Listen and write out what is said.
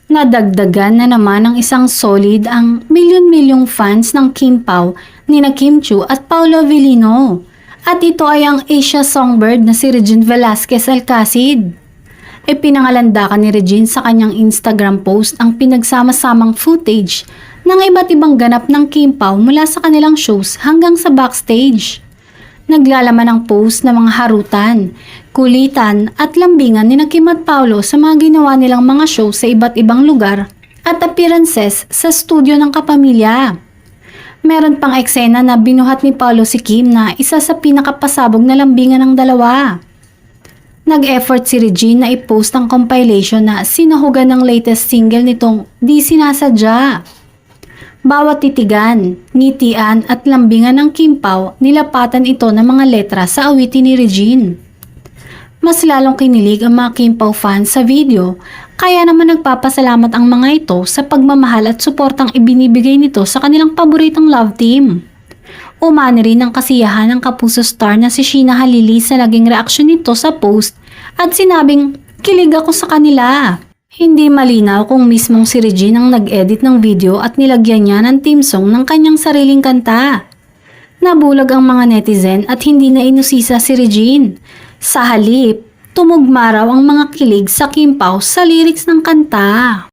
Nadagdagan na naman ng isang solid ang milyon-milyong fans ng Kim Pao nina Kim Chiu at Paolo Avellino. At ito ay ang Asia songbird na si Regine Velasquez Alcacid. Ipinangalandakan ni Regine sa kanyang Instagram post ang pinagsama-samang footage ng iba't ibang ganap ng Kim Pao mula sa kanilang shows hanggang sa backstage. Naglalaman ang post ng mga harutan, kulitan at lambingan ni Kim at Paolo sa mga ginawa nilang mga show sa iba't ibang lugar at appearances sa studio ng kapamilya. Meron pang eksena na binuhat ni Paolo si Kim na isa sa pinakapasabog na lambingan ng dalawa. Nag-effort si Regine na i-post ang compilation na sinahugan ng latest single nitong Di Sinasadya. Bawat titigan, ngitian at lambingan ng Kim Pao, nilapatan ito ng mga letra sa awitin ni Regine. Mas lalong kinilig ang mga Kim Pao fans sa video, kaya naman nagpapasalamat ang mga ito sa pagmamahal at suportang ibinibigay nito sa kanilang paboritong love team. Umani rin ang kasiyahan ng kapuso star na si Sheena Halili sa naging reaksyon nito sa post at sinabing, "Kilig ako sa kanila." Hindi malinaw kung mismong si Regine ang nag-edit ng video at nilagyan niya ng theme song ng kanyang sariling kanta. Nabulag ang mga netizen at hindi na inusisa si Regine. Sa halip, tumugma raw ang mga kilig sa Kim Pao sa lyrics ng kanta.